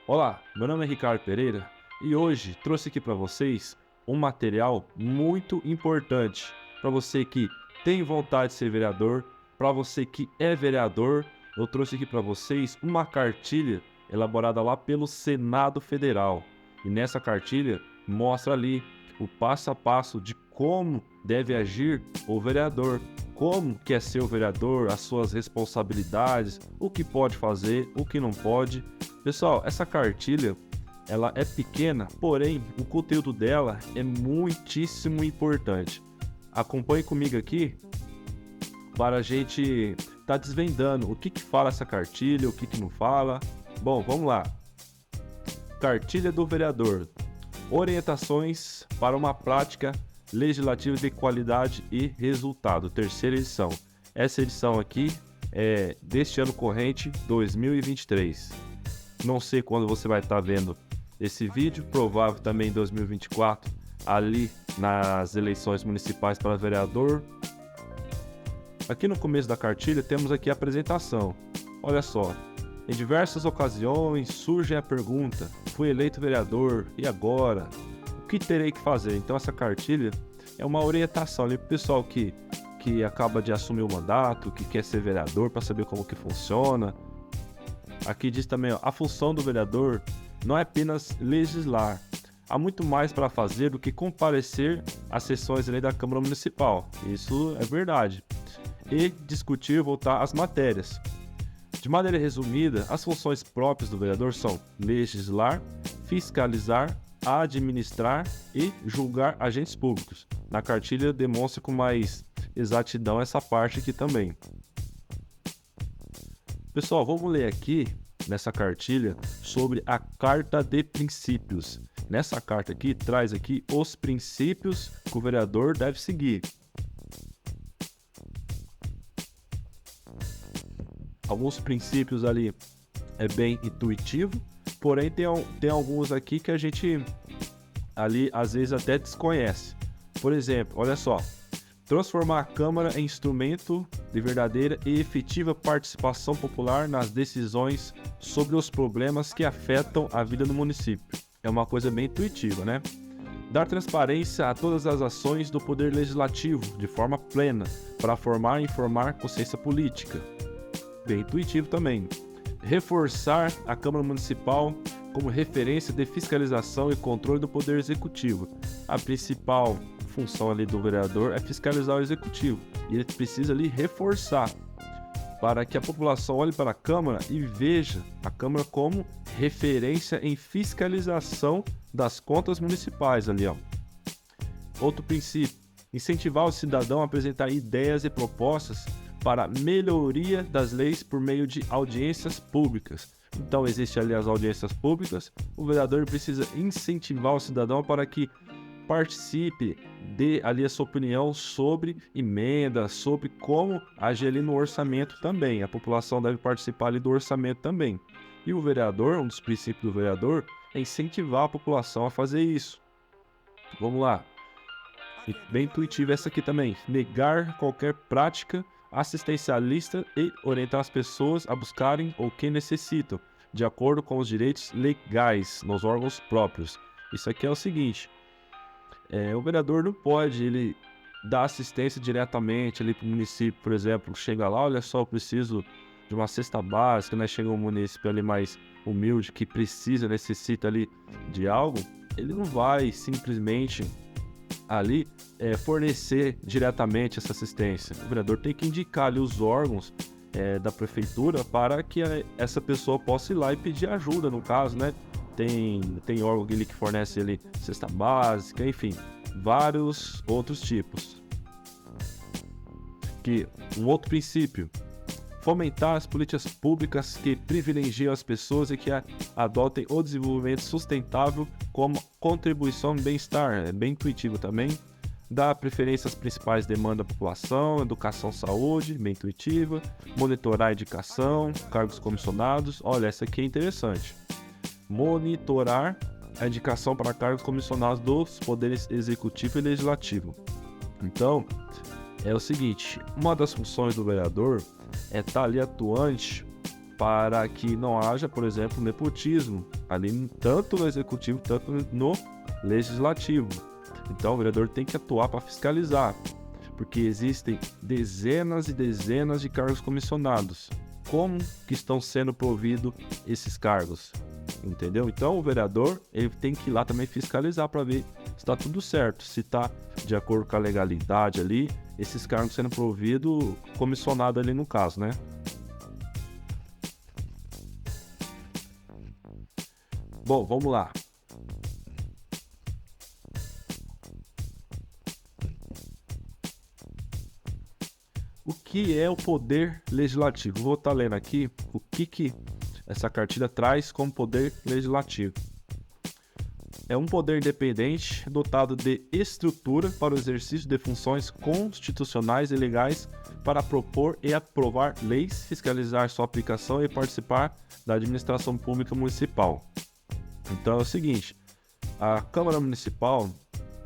Olá, meu nome é Ricardo Pereira e hoje trouxe aqui para vocês um material muito importante para você que tem vontade de ser vereador, para você que é vereador. Eu trouxe aqui para vocês uma cartilha elaborada lá pelo Senado Federal e nessa cartilha mostra ali o passo a passo de como deve agir o vereador, como que é ser o vereador, as suas responsabilidades, o que pode fazer, o que não pode. Pessoal, essa cartilha, ela é pequena, porém o conteúdo dela é muitíssimo importante. Acompanhe comigo aqui para a gente estar desvendando o que fala essa cartilha, o que não fala. Bom, vamos lá. Cartilha do vereador. Orientações para uma prática legislativa de qualidade e resultado. Terceira edição. Essa edição aqui é deste ano corrente, 2023. Não sei quando você vai estar vendo esse vídeo, provável também em 2024, ali nas eleições municipais para vereador. Aqui no começo da cartilha temos aqui a apresentação. Olha só, em diversas ocasiões surge a pergunta: fui eleito vereador, e agora? O que terei que fazer? Então essa cartilha é uma orientação ali para o pessoal que acaba de assumir o mandato, que quer ser vereador, para saber como que funciona. Aqui diz também, ó, a função do vereador não é apenas legislar. Há muito mais para fazer do que comparecer às sessões da Câmara Municipal. Isso é verdade. E discutir e votar as matérias. De maneira resumida, as funções próprias do vereador são legislar, fiscalizar, administrar e julgar agentes públicos. Na cartilha demonstra com mais exatidão essa parte aqui também. Pessoal, vamos ler aqui nessa cartilha sobre a Carta de Princípios. Nessa carta aqui, traz aqui os princípios que o vereador deve seguir. Alguns princípios ali é bem intuitivo, porém tem alguns aqui que a gente ali às vezes até desconhece. Por exemplo, olha só. Transformar a Câmara em instrumento de verdadeira e efetiva participação popular nas decisões sobre os problemas que afetam a vida do município. É uma coisa bem intuitiva, né? Dar transparência a todas as ações do Poder Legislativo de forma plena, para formar e informar consciência política. Bem intuitivo também. Reforçar a Câmara Municipal como referência de fiscalização e controle do Poder Executivo. A principal função ali do vereador é fiscalizar o executivo, e ele precisa ali reforçar para que a população olhe para a Câmara e veja a Câmara como referência em fiscalização das contas municipais ali, ó. Outro princípio: incentivar o cidadão a apresentar ideias e propostas para melhoria das leis por meio de audiências públicas. Então existe ali as audiências públicas, o vereador precisa incentivar o cidadão para que participe, dê ali a sua opinião sobre emendas, sobre como agir ali no orçamento também. A população deve participar ali do orçamento também. E o vereador, um dos princípios do vereador, é incentivar a população a fazer isso. Vamos lá. E bem intuitivo essa aqui também. Negar qualquer prática assistencialista e orientar as pessoas a buscarem o que necessitam, de acordo com os direitos legais nos órgãos próprios. Isso aqui é o seguinte: o vereador não pode ele dar assistência diretamente ali para o município, por exemplo. Chega lá, olha só, eu preciso de uma cesta básica, né? Chega um município ali mais humilde que necessita ali de algo, ele não vai simplesmente ali fornecer diretamente essa assistência. O vereador tem que indicar ali os órgãos da prefeitura para que essa pessoa possa ir lá e pedir ajuda, no caso, né? Tem órgão ali que fornece ali cesta básica, enfim, vários outros tipos. Um outro princípio: fomentar as políticas públicas que privilegiam as pessoas e que adotem o desenvolvimento sustentável como contribuição ao bem-estar. É bem intuitivo também. Dar preferência às principais demandas da população, educação, saúde, bem intuitiva. Monitorar a indicação, cargos comissionados. Olha, essa aqui é interessante. Monitorar a indicação para cargos comissionados dos poderes executivo e legislativo. Então, é o seguinte: uma das funções do vereador é estar ali atuante para que não haja, por exemplo, nepotismo ali tanto no executivo, tanto no legislativo. Então o vereador tem que atuar para fiscalizar, porque existem dezenas e dezenas de cargos comissionados. Como que estão sendo providos esses cargos? Entendeu? Então o vereador ele tem que ir lá também fiscalizar para ver se está tudo certo, se está de acordo com a legalidade ali, esses cargos sendo providos, comissionado ali no caso, né? Bom, vamos lá. O que é o poder legislativo? Vou estar lendo aqui o que essa cartilha traz como poder legislativo. É um poder independente dotado de estrutura para o exercício de funções constitucionais e legais para propor e aprovar leis, fiscalizar sua aplicação e participar da administração pública municipal. Então é o seguinte, a Câmara Municipal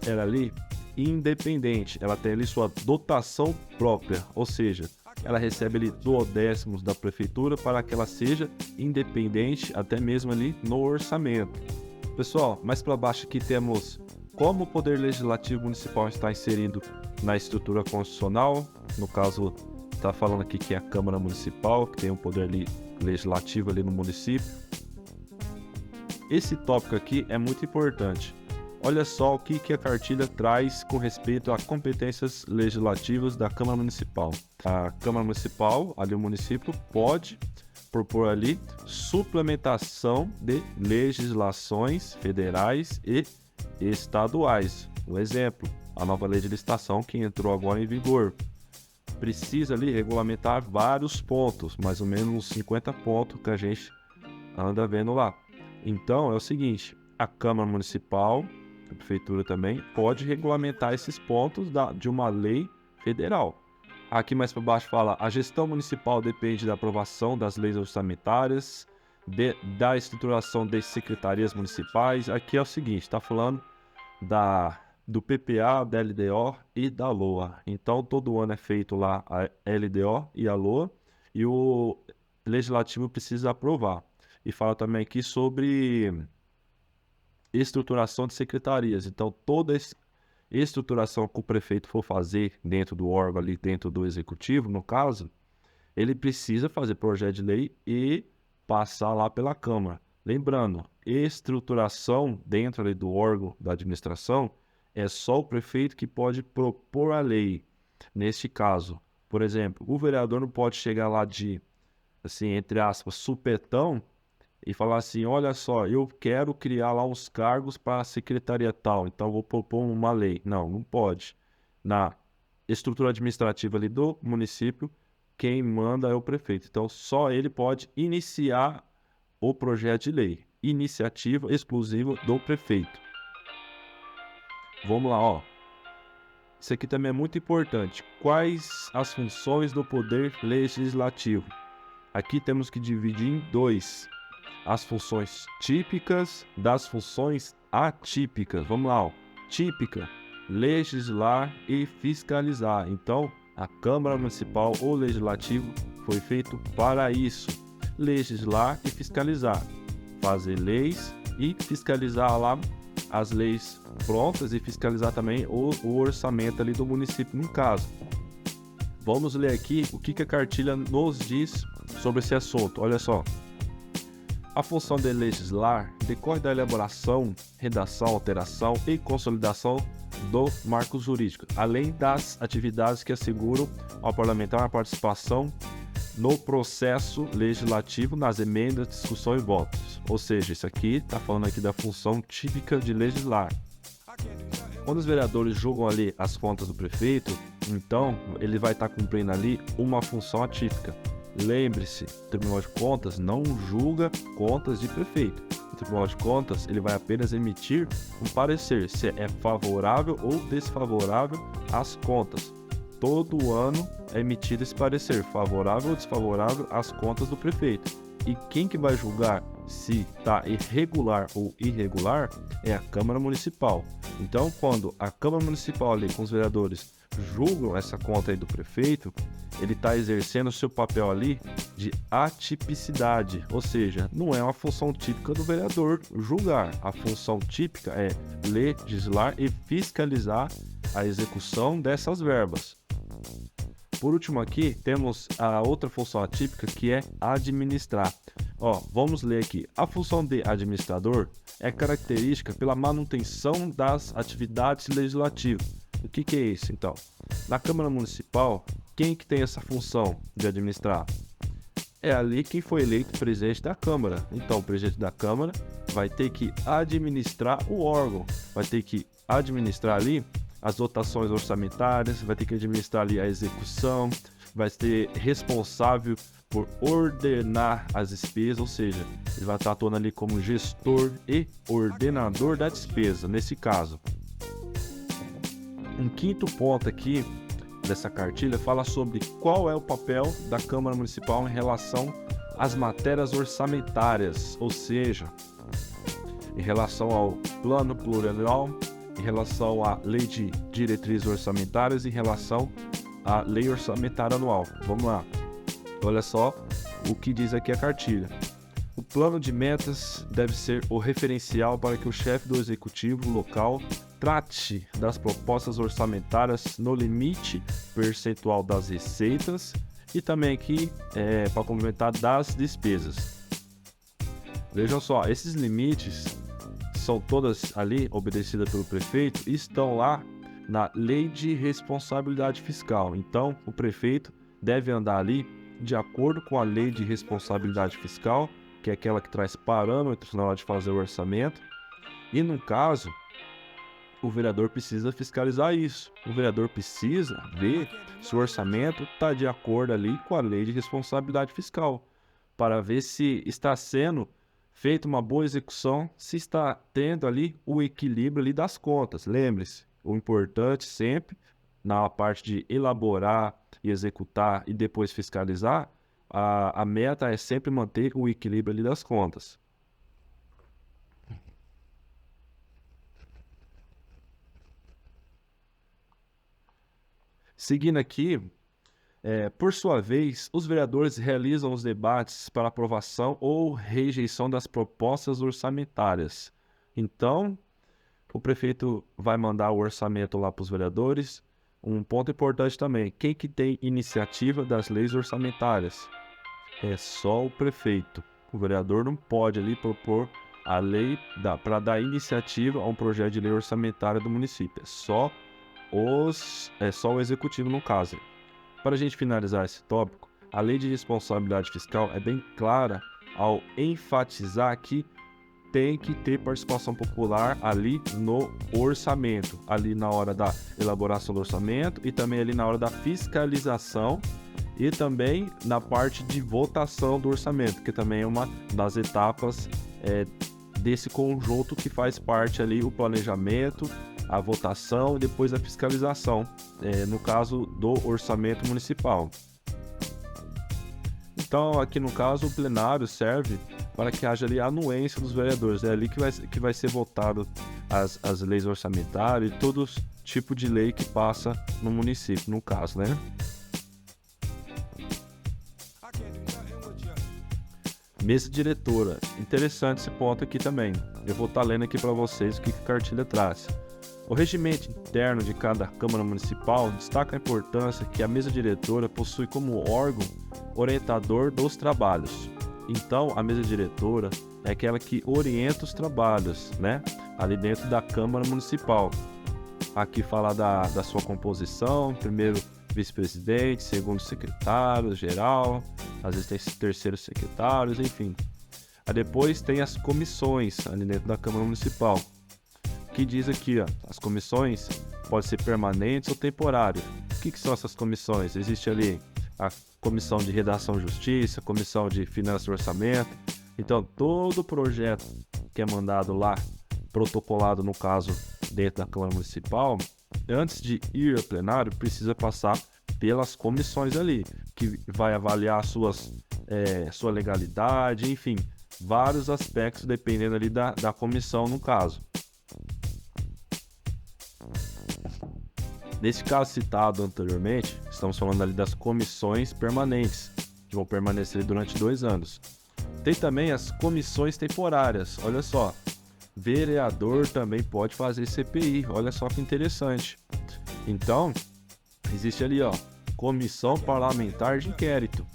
ela ali independente, ela tem ali sua dotação própria, ou seja, ela recebe ali duodécimos da prefeitura para que ela seja independente até mesmo ali no orçamento. Pessoal, mais para baixo aqui temos como o Poder Legislativo Municipal está inserido na estrutura constitucional. No caso, está falando aqui que é a Câmara Municipal, que tem um poder legislativo ali no município. Esse tópico aqui é muito importante. Olha só o que a cartilha traz com respeito a competências legislativas da Câmara Municipal. A Câmara Municipal, ali o município, pode propor ali suplementação de legislações federais e estaduais. Um exemplo, a nova lei de licitação que entrou agora em vigor. Precisa ali regulamentar vários pontos, mais ou menos uns 50 pontos que a gente anda vendo lá. Então é o seguinte, a Câmara Municipal, a Prefeitura também, pode regulamentar esses pontos de uma lei federal. Aqui mais para baixo fala, a gestão municipal depende da aprovação das leis orçamentárias, da estruturação das secretarias municipais. Aqui é o seguinte, está falando do PPA, da LDO e da LOA. Então todo ano é feito lá a LDO e a LOA e o Legislativo precisa aprovar. E fala também aqui sobre estruturação de secretarias. Então toda estruturação que o prefeito for fazer dentro do órgão ali, dentro do executivo, no caso, ele precisa fazer projeto de lei e passar lá pela Câmara. Lembrando, estruturação dentro ali do órgão da administração é só o prefeito que pode propor a lei. Neste caso, por exemplo, o vereador não pode chegar lá de, assim, entre aspas, supetão e falar assim, olha só, eu quero criar lá uns cargos para a secretaria tal, então vou propor uma lei. Não pode. Na estrutura administrativa ali do município, quem manda é o prefeito. Então só ele pode iniciar o projeto de lei. Iniciativa exclusiva do prefeito. Vamos lá, ó. Isso aqui também é muito importante. Quais as funções do poder legislativo? Aqui temos que dividir em dois. As funções típicas das funções atípicas. Vamos lá, ó. Típica, legislar e fiscalizar. Então, a Câmara Municipal ou Legislativo foi feito para isso. Legislar e fiscalizar. Fazer leis e fiscalizar lá as leis prontas e fiscalizar também o orçamento ali do município, no caso. Vamos ler aqui o que a cartilha nos diz sobre esse assunto. Olha só. A função de legislar decorre da elaboração, redação, alteração e consolidação do marco jurídico, além das atividades que asseguram ao parlamentar a participação no processo legislativo, nas emendas, discussão e votos. Ou seja, isso aqui está falando aqui da função típica de legislar. Quando os vereadores julgam ali as contas do prefeito, então ele vai estar cumprindo ali uma função atípica. Lembre-se, o Tribunal de Contas não julga contas de prefeito. O Tribunal de Contas ele vai apenas emitir um parecer se é favorável ou desfavorável às contas. Todo ano é emitido esse parecer, favorável ou desfavorável às contas do prefeito. E quem que vai julgar se está irregular ou irregular é a Câmara Municipal. Então, quando a Câmara Municipal ali com os vereadores julgam essa conta aí do prefeito, ele está exercendo o seu papel ali de atipicidade, ou seja, não é uma função típica do vereador julgar. A função típica é legislar e fiscalizar a execução dessas verbas. Por último aqui, temos a outra função atípica, que é administrar. Vamos ler aqui. A função de administrador é característica pela manutenção das atividades legislativas. O que é isso, então? Na Câmara Municipal, quem que tem essa função de administrar? É ali quem foi eleito presidente da Câmara. Então, o presidente da Câmara vai ter que administrar o órgão, vai ter que administrar ali as dotações orçamentárias, vai ter que administrar ali a execução, vai ser responsável por ordenar as despesas, ou seja, ele vai estar atuando ali como gestor e ordenador da despesa, nesse caso. Um quinto ponto aqui dessa cartilha fala sobre qual é o papel da Câmara Municipal em relação às matérias orçamentárias, ou seja, em relação ao plano plurianual, em relação à lei de diretrizes orçamentárias, em relação à lei orçamentária anual. Vamos lá. Olha só o que diz aqui a cartilha. O plano de metas deve ser o referencial para que o chefe do executivo local trate das propostas orçamentárias no limite percentual das receitas e também aqui, para complementar, das despesas. Vejam só, esses limites são todas ali obedecidas pelo prefeito e estão lá na Lei de Responsabilidade Fiscal. Então, o prefeito deve andar ali de acordo com a Lei de Responsabilidade Fiscal, que é aquela que traz parâmetros na hora de fazer o orçamento. E, no caso, o vereador precisa fiscalizar isso. O vereador precisa ver se o orçamento está de acordo ali com a Lei de Responsabilidade Fiscal, para ver se está sendo feita uma boa execução, se está tendo ali o equilíbrio ali das contas. Lembre-se, o importante sempre, na parte de elaborar e executar e depois fiscalizar, a meta é sempre manter o equilíbrio ali das contas. Seguindo aqui, por sua vez, os vereadores realizam os debates para aprovação ou rejeição das propostas orçamentárias. Então, o prefeito vai mandar o orçamento lá para os vereadores. Um ponto importante também, quem que tem iniciativa das leis orçamentárias? É só o prefeito. O vereador não pode ali propor a lei para dar iniciativa a um projeto de lei orçamentária do município. É só o executivo no caso. Para a gente finalizar esse tópico, a Lei de Responsabilidade Fiscal é bem clara ao enfatizar que tem que ter participação popular ali no orçamento, ali na hora da elaboração do orçamento e também ali na hora da fiscalização e também na parte de votação do orçamento, que também é uma das etapas desse conjunto que faz parte ali o planejamento, a votação e depois a fiscalização, no caso do orçamento municipal. Então, aqui no caso, o plenário serve para que haja ali a anuência dos vereadores. É ali que vai ser votado as leis orçamentárias e todo tipo de lei que passa no município, no caso, né? Mesa diretora. Interessante esse ponto aqui também. Eu vou estar lendo aqui para vocês o que a cartilha traz. O regimento interno de cada Câmara Municipal destaca a importância que a mesa diretora possui como órgão orientador dos trabalhos. Então, a mesa diretora é aquela que orienta os trabalhos, né? Ali dentro da Câmara Municipal. Aqui fala da sua composição, primeiro vice-presidente, segundo secretário geral, às vezes tem terceiros secretários, enfim. Aí depois tem as comissões ali dentro da Câmara Municipal, que diz aqui, as comissões podem ser permanentes ou temporárias. O que são essas comissões? Existe ali a comissão de redação e justiça, comissão de finanças e orçamento. Então, todo projeto que é mandado lá, protocolado no caso dentro da Câmara Municipal, antes de ir ao plenário, precisa passar pelas comissões ali, que vai avaliar sua legalidade, enfim, vários aspectos dependendo ali da comissão no caso. Nesse caso citado anteriormente, Estamos falando ali das comissões permanentes, que vão permanecer durante 2 anos. Tem também as comissões temporárias, olha só. Vereador também pode fazer CPI, olha só que interessante. Então, existe ali, ó, Comissão Parlamentar de Inquérito.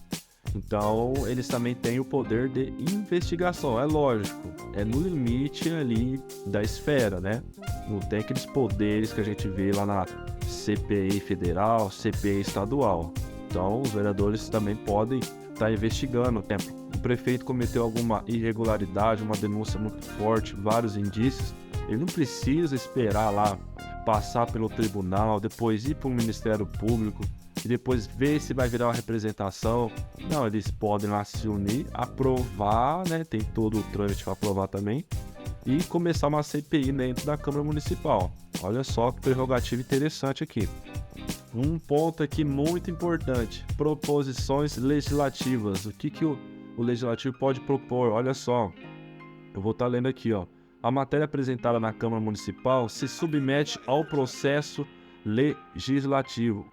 Então, eles também têm o poder de investigação, é lógico, é no limite ali da esfera, né? Não tem aqueles poderes que a gente vê lá na CPI federal, CPI estadual. Então, os vereadores também podem estar investigando. O prefeito cometeu alguma irregularidade, uma denúncia muito forte, vários indícios, ele não precisa esperar lá, passar pelo tribunal, depois ir para o Ministério Público, e depois ver se vai virar uma representação. Não, eles podem lá se unir, aprovar, né? Tem todo o trâmite para aprovar também, e começar uma CPI dentro da Câmara Municipal. Olha só que prerrogativa interessante aqui. Um ponto aqui muito importante: proposições legislativas. O que o Legislativo pode propor? Olha só, eu vou estar lendo aqui, ó. A matéria apresentada na Câmara Municipal se submete ao processo legislativo.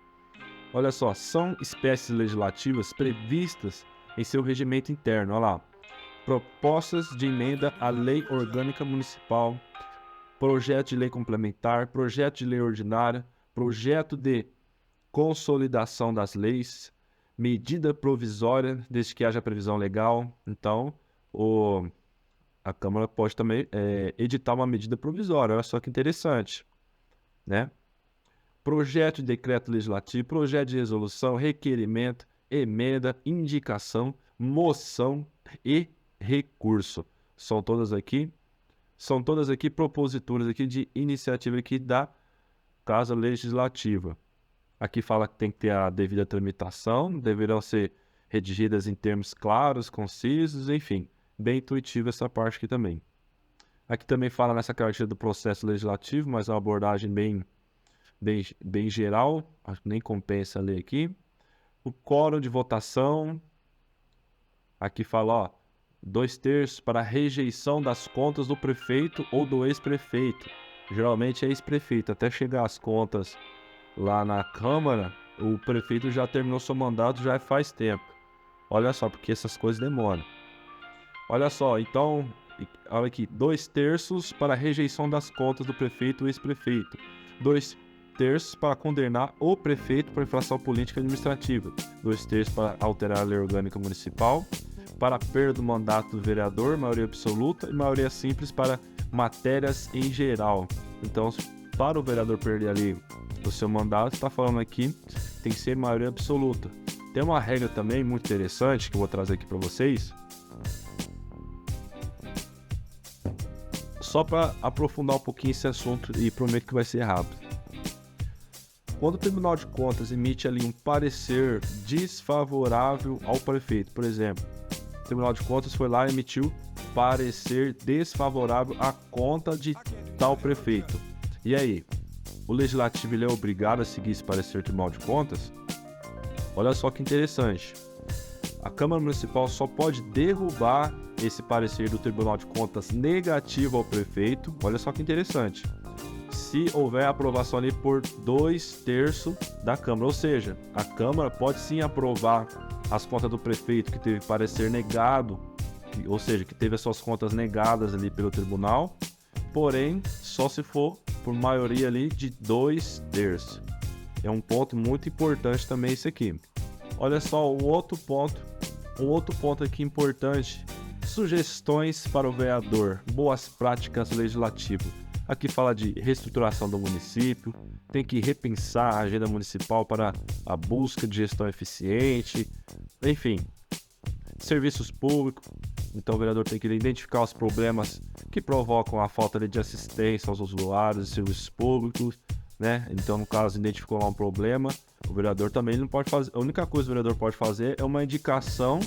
Olha só, são espécies legislativas previstas em seu regimento interno. Olha lá. Propostas de emenda à Lei Orgânica Municipal, projeto de lei complementar, projeto de lei ordinária, projeto de consolidação das leis, medida provisória, desde que haja previsão legal. Então, a Câmara pode também editar uma medida provisória. Olha só que interessante, né? Projeto de decreto legislativo, projeto de resolução, requerimento, emenda, indicação, moção e recurso. São todas aqui proposituras aqui de iniciativa aqui da Casa Legislativa. Aqui fala que tem que ter a devida tramitação, deverão ser redigidas em termos claros, concisos, enfim, bem intuitivo essa parte aqui também. Aqui também fala nessa característica do processo legislativo, mas é uma abordagem bem geral, acho que nem compensa ler aqui. O quórum de votação, aqui fala, ó, 2/3 para rejeição das contas do prefeito ou do ex-prefeito. Geralmente é ex-prefeito, até chegar as contas lá na Câmara, o prefeito já terminou seu mandato já faz tempo. Olha só, porque essas coisas demoram. Olha só, então, olha aqui, 2/3 para rejeição das contas do prefeito ou ex-prefeito. 2/3 para condenar o prefeito por infração política administrativa. 2/3 para alterar a lei orgânica municipal. Para perda do mandato do vereador, maioria absoluta, e maioria simples para matérias em geral. Então, para o vereador perder ali o seu mandato, está falando aqui, tem que ser maioria absoluta. Tem uma regra também muito interessante que eu vou trazer aqui para vocês, só para aprofundar um pouquinho esse assunto, e prometo que vai ser rápido. Quando o Tribunal de Contas emite ali um parecer desfavorável ao prefeito, por exemplo, o Tribunal de Contas foi lá e emitiu parecer desfavorável à conta de tal prefeito. E aí? O Legislativo ele é obrigado a seguir esse parecer do Tribunal de Contas? Olha só que interessante. A Câmara Municipal só pode derrubar esse parecer do Tribunal de Contas negativo ao prefeito. Olha só que interessante. Se houver aprovação ali por 2/3 da Câmara. Ou seja, a Câmara pode sim aprovar as contas do prefeito que teve parecer negado, ou seja, que teve as suas contas negadas ali pelo tribunal, porém, só se for por maioria ali de 2/3. É um ponto muito importante também esse aqui. Olha só, um outro ponto aqui importante. Sugestões para o vereador, boas práticas legislativas. Aqui fala de reestruturação do município, tem que repensar a agenda municipal para a busca de gestão eficiente, enfim, serviços públicos. Então o vereador tem que identificar os problemas que provocam a falta de assistência aos usuários de serviços públicos, né? Então, no caso, identificou lá um problema, o vereador também não pode fazer. A única coisa que o vereador pode fazer é uma indicação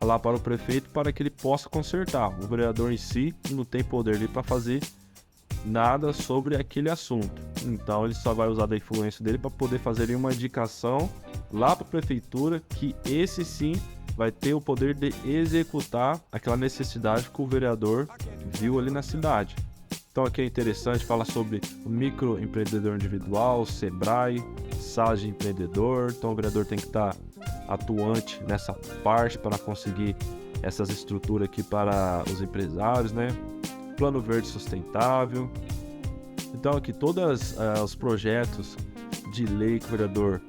lá para o prefeito para que ele possa consertar. O vereador em si não tem poder ali para fazer nada sobre aquele assunto. Então ele só vai usar da influência dele para poder fazer uma indicação lá para a prefeitura, que esse sim vai ter o poder de executar aquela necessidade que o vereador viu ali na cidade. Então aqui é interessante falar sobre o microempreendedor individual, Sebrae, salas de empreendedor. Então o vereador tem que estar atuante nessa parte para conseguir essas estruturas aqui para os empresários, né? Plano Verde Sustentável. Então aqui todos os projetos de lei que o vereador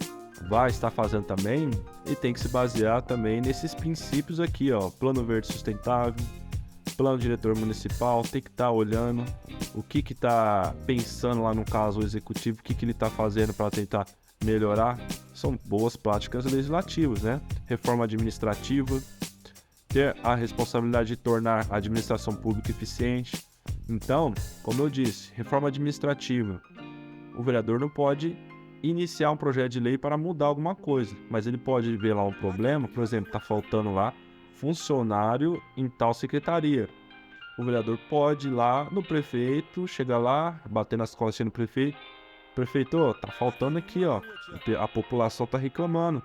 vai estar fazendo também, e tem que se basear também nesses princípios aqui, ó, Plano Verde Sustentável, Plano Diretor Municipal, tem que estar olhando o que está pensando lá no caso o executivo, o que ele está fazendo para tentar melhorar. São boas práticas legislativas, né? Reforma administrativa, ter a responsabilidade de tornar a administração pública eficiente. Então, como eu disse, reforma administrativa, o vereador não pode iniciar um projeto de lei para mudar alguma coisa, mas ele pode ver lá um problema, por exemplo, está faltando lá funcionário em tal secretaria. O vereador pode ir lá no prefeito, chegar lá, bater nas costas no prefeito. Prefeito, ó, tá faltando aqui, ó, a população tá reclamando,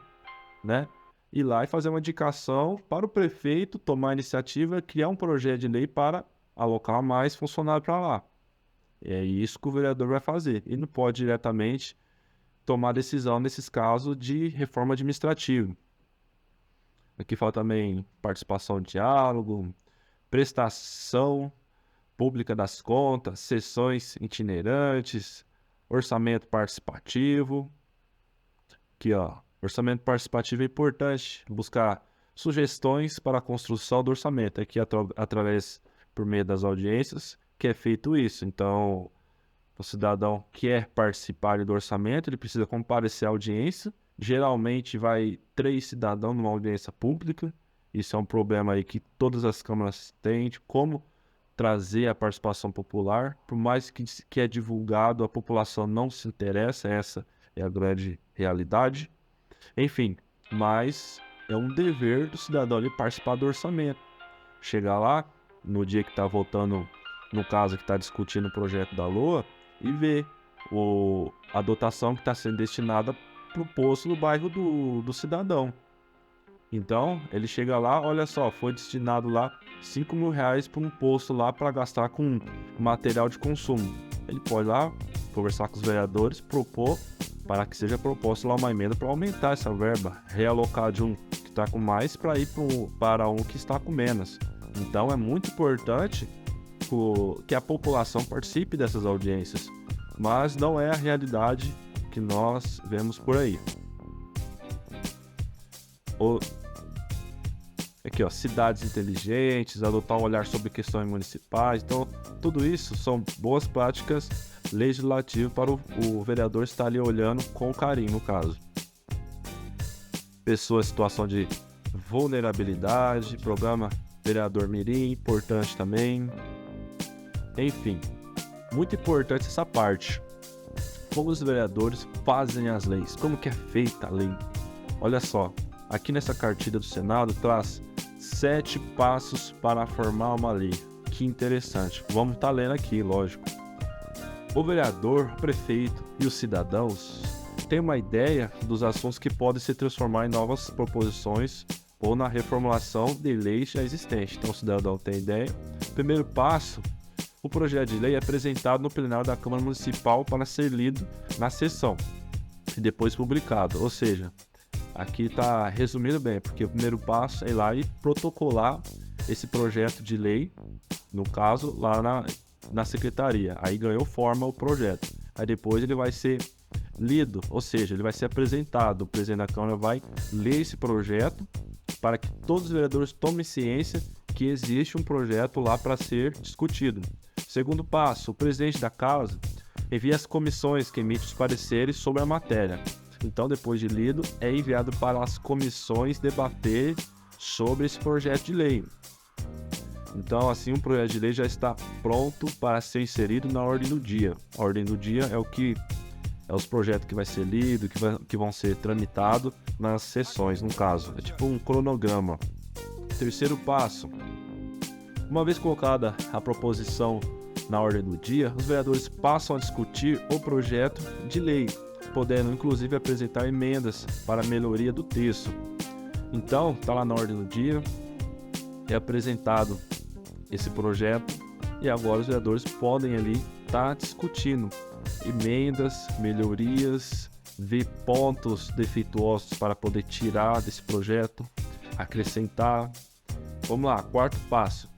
né? Ir lá e fazer uma indicação para o prefeito tomar a iniciativa, criar um projeto de lei para alocar mais funcionário para lá. É isso que o vereador vai fazer. Ele não pode diretamente tomar decisão nesses casos de reforma administrativa. Aqui fala também participação, diálogo, prestação pública das contas, sessões itinerantes, orçamento participativo. Aqui, ó, orçamento participativo é importante, buscar sugestões para a construção do orçamento. Aqui, através, por meio das audiências, que é feito isso. Então, o cidadão quer participar do orçamento, ele precisa comparecer à audiência. Geralmente vai 3 cidadãos numa audiência pública. Isso é um problema aí que todas as câmaras têm, de como trazer a participação popular. Por mais que é divulgado, a população não se interessa, essa é a grande realidade. Enfim, mas é um dever do cidadão ele participar do orçamento. Chegar lá, no dia que está votando, no caso que está discutindo o projeto da LOA, e ver a dotação que está sendo destinada para o posto no bairro do cidadão. Então, ele chega lá, olha só, foi destinado lá R$5.000 para um posto lá para gastar com material de consumo. Ele pode lá conversar com os vereadores, propor para que seja proposta lá uma emenda para aumentar essa verba, realocar de um que está com mais para ir para um que está com menos. Então, é muito importante que a população participe dessas audiências, mas não é a realidade que nós vemos por aí. Aqui, ó, cidades inteligentes, adotar um olhar sobre questões municipais. Então, tudo isso são boas práticas legislativas para o vereador estar ali olhando com carinho, no caso. Pessoas em situação de vulnerabilidade, programa Vereador Mirim, importante também. Enfim, muito importante essa parte. Como os vereadores fazem as leis, como que é feita a lei. Olha só, aqui nessa cartilha do Senado traz 7 passos para formar uma lei. Que interessante. Vamos estar lendo aqui, lógico. O vereador, o prefeito e os cidadãos têm uma ideia dos assuntos que podem se transformar em novas proposições ou na reformulação de leis já existentes. Então o cidadão tem ideia. Primeiro passo, o projeto de lei é apresentado no plenário da Câmara Municipal para ser lido na sessão e depois publicado. Ou seja, aqui está resumindo bem, porque o primeiro passo é ir lá e protocolar esse projeto de lei, no caso, lá na secretaria. Aí ganhou forma o projeto. Aí depois ele vai ser lido, ou seja, ele vai ser apresentado. O presidente da Câmara vai ler esse projeto para que todos os vereadores tomem ciência que existe um projeto lá para ser discutido. Segundo passo, o presidente da casa envia as comissões que emitem os pareceres sobre a matéria. Então, depois de lido, é enviado para as comissões debater sobre esse projeto de lei. Então, assim, o projeto de lei já está pronto para ser inserido na ordem do dia. A ordem do dia é os projetos que vai ser lido, que vão ser tramitados nas sessões, no caso. É tipo um cronograma. Terceiro passo. Uma vez colocada a proposição na ordem do dia, os vereadores passam a discutir o projeto de lei, podendo inclusive apresentar emendas para a melhoria do texto. Então, está lá na ordem do dia, é apresentado esse projeto E agora os vereadores podem ali estar discutindo emendas, melhorias, ver pontos defeituosos para poder tirar desse projeto, acrescentar. Vamos lá, quarto passo.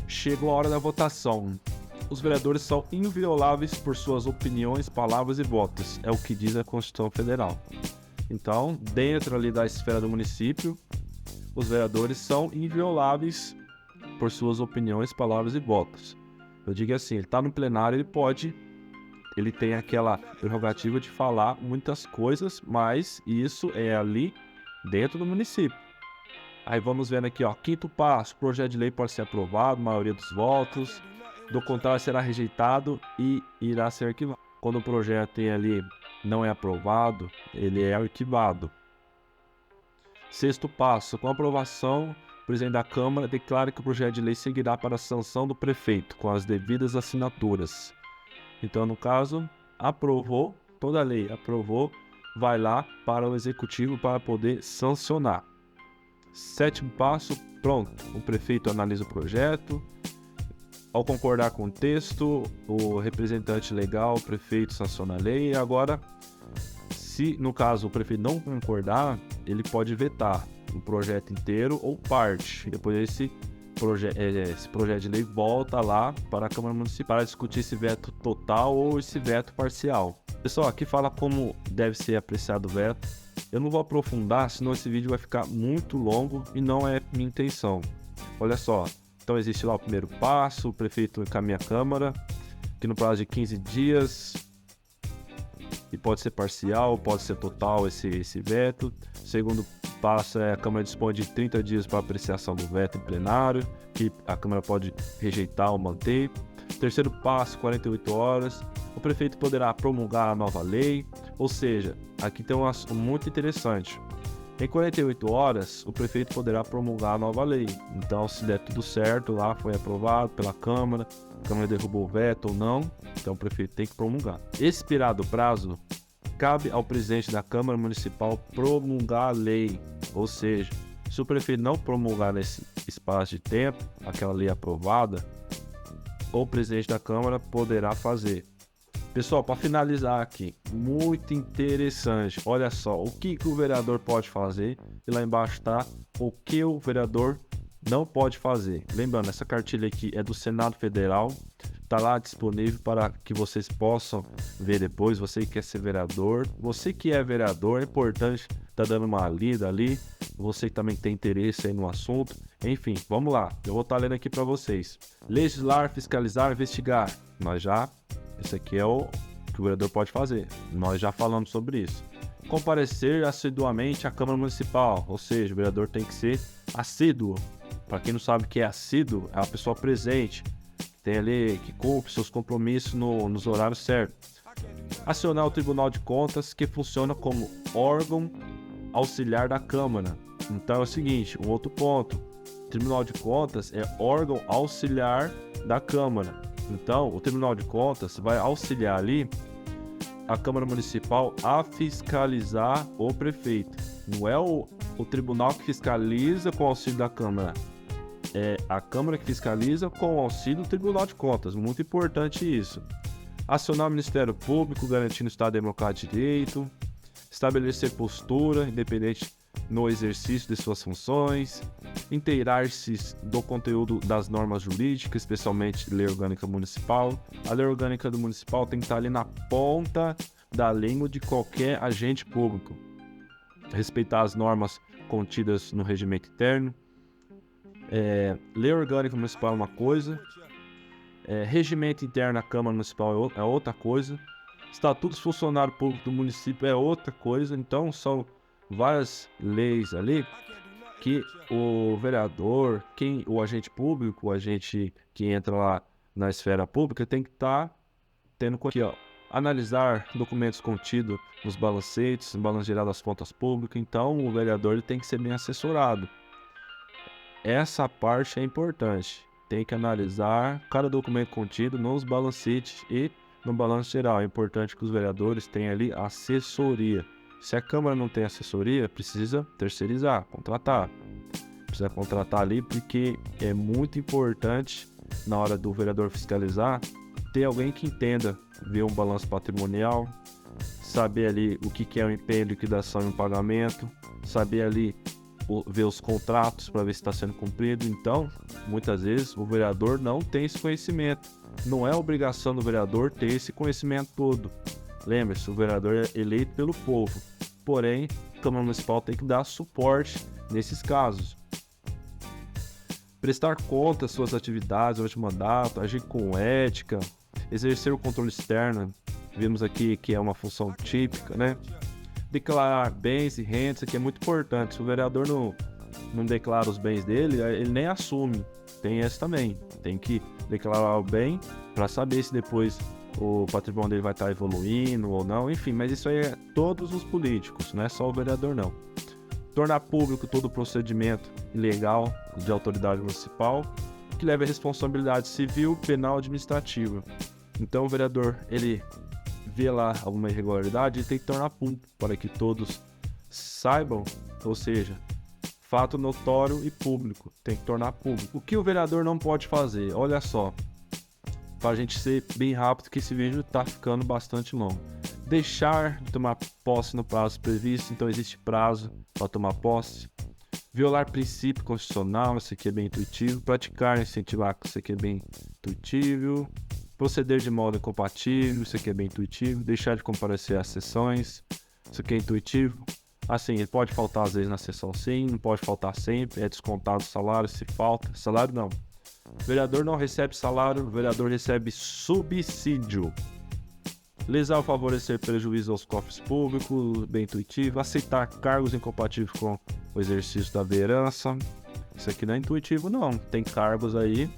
Chegou a hora da votação. Os vereadores são invioláveis por suas opiniões, palavras e votos. É o que diz a Constituição Federal. Então, dentro ali da esfera do município, os vereadores são invioláveis por suas opiniões, palavras e votos. Eu digo assim, ele está no plenário, ele tem aquela prerrogativa de falar muitas coisas, mas isso é ali dentro do município. Aí vamos vendo aqui, ó, quinto passo, o projeto de lei pode ser aprovado, maioria dos votos, do contrário será rejeitado e irá ser arquivado. Quando o projeto tem ali não é aprovado, ele é arquivado. Sexto passo, com a aprovação, o presidente da Câmara declara que o projeto de lei seguirá para a sanção do prefeito, com as devidas assinaturas. Então, no caso, aprovou, toda a lei aprovou, vai lá para o executivo para poder sancionar. Sétimo passo, pronto, o prefeito analisa o projeto. Ao concordar com o texto, o representante legal, o prefeito, sanciona a lei. E agora, se no caso o prefeito não concordar, ele pode vetar o projeto inteiro ou parte. Depois esse projeto de lei volta lá para a Câmara Municipal para discutir esse veto total ou esse veto parcial. Pessoal, aqui fala como deve ser apreciado o veto. Eu não vou aprofundar, senão esse vídeo vai ficar muito longo e não é minha intenção. Olha só, então existe lá o primeiro passo, o prefeito encaminha a Câmara, que no prazo de 15 dias, e pode ser parcial, pode ser total esse veto. Segundo passo é a Câmara dispõe de 30 dias para apreciação do veto em plenário, que a Câmara pode rejeitar ou manter. Terceiro passo, 48 horas, o prefeito poderá promulgar a nova lei, ou seja, aqui tem um assunto muito interessante. Em 48 horas, o prefeito poderá promulgar a nova lei. Então, se der tudo certo, lá foi aprovado pela Câmara, a Câmara derrubou o veto ou não, então o prefeito tem que promulgar. Expirado o prazo, cabe ao presidente da Câmara Municipal promulgar a lei, ou seja, se o prefeito não promulgar nesse espaço de tempo, aquela lei aprovada, o presidente da Câmara poderá fazer. Pessoal, para finalizar aqui, muito interessante, olha só, o que o vereador pode fazer e lá embaixo está o que o vereador não pode fazer. Lembrando, essa cartilha aqui é do Senado Federal, está lá disponível para que vocês possam ver depois, você que quer ser vereador, você que é vereador, é importante estar dando uma lida ali, você que também tem interesse aí no assunto, enfim, vamos lá, eu vou estar lendo aqui para vocês. Legislar, fiscalizar, investigar, esse aqui é o que o vereador pode fazer. Nós já falamos sobre isso. Comparecer assiduamente à Câmara Municipal, ou seja, o vereador tem que ser assíduo. Para quem não sabe o que é assíduo, é a pessoa presente, tem ali que cumpre seus compromissos nos horários certos. Acionar o Tribunal de Contas, que funciona como órgão auxiliar da Câmara. Então é o seguinte, um outro ponto. O Tribunal de Contas é órgão auxiliar da Câmara. Então, o Tribunal de Contas vai auxiliar ali a Câmara Municipal a fiscalizar o prefeito. Não é o tribunal que fiscaliza com o auxílio da Câmara. É a Câmara que fiscaliza com o auxílio do Tribunal de Contas. Muito importante isso. Acionar o Ministério Público, garantindo o Estado Democrático de Direito. Estabelecer postura independente no exercício de suas funções, inteirar-se do conteúdo das normas jurídicas, especialmente lei orgânica municipal. A lei orgânica do municipal tem que estar ali na ponta da língua de qualquer agente público. Respeitar as normas contidas no regimento interno. Lei orgânica municipal é uma coisa, regimento interno da Câmara Municipal é outra coisa, estatutos funcionário público do município é outra coisa. Então são várias leis ali que o vereador, o agente público, o agente que entra lá na esfera pública tem que estar tendo aqui, ó, analisar documentos contidos nos balancetes, no balanço geral das contas públicas. Então o vereador ele tem que ser bem assessorado. Essa parte é importante, tem que analisar cada documento contido nos balancetes e no balanço geral. É importante que os vereadores tenham ali assessoria. Se a Câmara não tem assessoria, precisa terceirizar, contratar. Precisa contratar ali porque é muito importante na hora do vereador fiscalizar, ter alguém que entenda, ver um balanço patrimonial, saber ali o que é um empenho, liquidação e um pagamento, saber ali ver os contratos para ver se está sendo cumprido. Então, muitas vezes o vereador não tem esse conhecimento. Não é obrigação do vereador ter esse conhecimento todo. Lembre-se, o vereador é eleito pelo povo. Porém, a Câmara Municipal tem que dar suporte nesses casos. Prestar conta das suas atividades durante o mandato, agir com ética, exercer o controle externo. Vimos aqui que é uma função típica, né? Declarar bens e rendas, isso aqui é muito importante. Se o vereador não declara os bens dele, ele nem assume. Tem esse também. Tem que declarar o bem para saber se depois o patrimônio dele vai estar evoluindo ou não. Enfim, mas isso aí é todos os políticos, não é só o vereador não. Tornar público todo o procedimento legal de autoridade municipal que leva a responsabilidade civil, penal e administrativa. Então o vereador, ele vê lá alguma irregularidade, ele tem que tornar público para que todos saibam, ou seja, fato notório e público, tem que tornar público. O que o vereador não pode fazer? Olha só, para a gente ser bem rápido, que esse vídeo está ficando bastante longo. Deixar de tomar posse no prazo previsto, então existe prazo para tomar posse. Violar princípio constitucional, isso aqui é bem intuitivo. Praticar, incentivar, isso aqui é bem intuitivo. Proceder de modo incompatível, isso aqui é bem intuitivo. Deixar de comparecer às sessões, isso aqui é intuitivo. Assim, ele pode faltar às vezes na sessão sim, não pode faltar sempre, é descontado o salário se falta. Salário não. O vereador não recebe salário, o vereador recebe subsídio. Lesar ou favorecer prejuízo aos cofres públicos, bem intuitivo. Aceitar cargos incompatíveis com o exercício da vereança. Isso aqui não é intuitivo não, tem cargos aí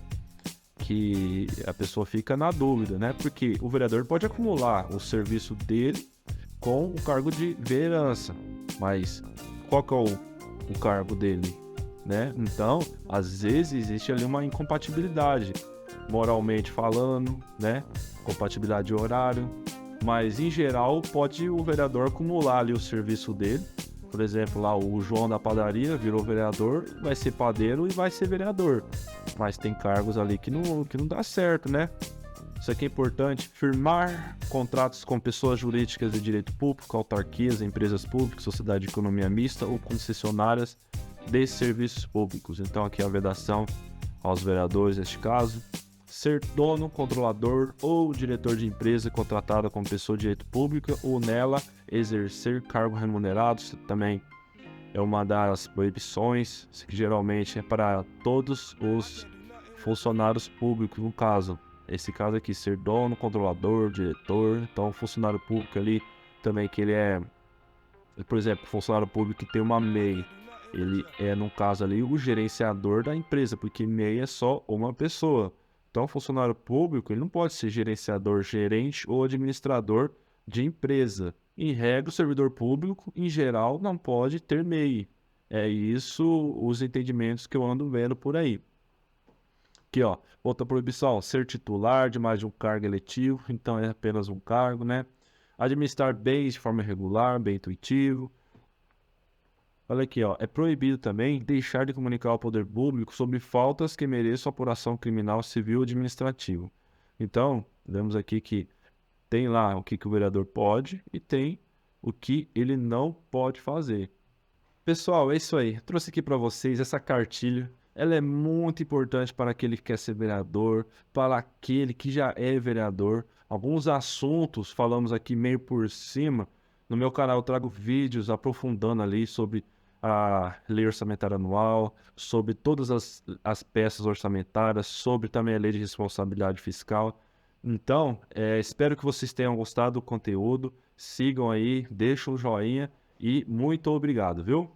que a pessoa fica na dúvida, né? Porque o vereador pode acumular o serviço dele com o cargo de vereança, mas qual que é o cargo dele, né? Então, às vezes existe ali uma incompatibilidade, moralmente falando, né? Compatibilidade de horário, mas em geral pode o vereador acumular ali o serviço dele. Por exemplo, lá o João da padaria virou vereador, vai ser padeiro e vai ser vereador. Mas tem cargos ali que não dá certo, né? Isso aqui é importante. Firmar contratos com pessoas jurídicas de direito público, autarquias, empresas públicas, sociedade de economia mista ou concessionárias de serviços públicos. Então aqui a vedação aos vereadores neste caso. Ser dono, controlador ou diretor de empresa contratada como pessoa de direito público ou nela exercer cargo remunerado, isso também é uma das proibições, isso que geralmente é para todos os funcionários públicos, no caso, esse caso aqui, ser dono, controlador, diretor. Então funcionário público ali também que ele é, por exemplo, funcionário público que tem uma MEI, ele é no caso ali o gerenciador da empresa, porque MEI é só uma pessoa. Então, funcionário público, ele não pode ser gerenciador, gerente ou administrador de empresa. Em regra, o servidor público, em geral, não pode ter MEI. É isso os entendimentos que eu ando vendo por aí. Aqui, ó, outra proibição, ser titular de mais de um cargo eletivo, então é apenas um cargo, né? Administrar bens de forma irregular, bem intuitivo. Olha aqui, ó, é proibido também deixar de comunicar ao poder público sobre faltas que mereçam apuração criminal, civil ou administrativa. Então, vemos aqui que tem lá o que o vereador pode e tem o que ele não pode fazer. Pessoal, é isso aí. Trouxe aqui para vocês essa cartilha. Ela é muito importante para aquele que quer ser vereador, para aquele que já é vereador. Alguns assuntos falamos aqui meio por cima. No meu canal eu trago vídeos aprofundando ali sobre a lei orçamentária anual, sobre todas as peças orçamentárias, sobre também a lei de responsabilidade fiscal. Então, espero que vocês tenham gostado do conteúdo. Sigam aí, deixem um joinha e muito obrigado, viu?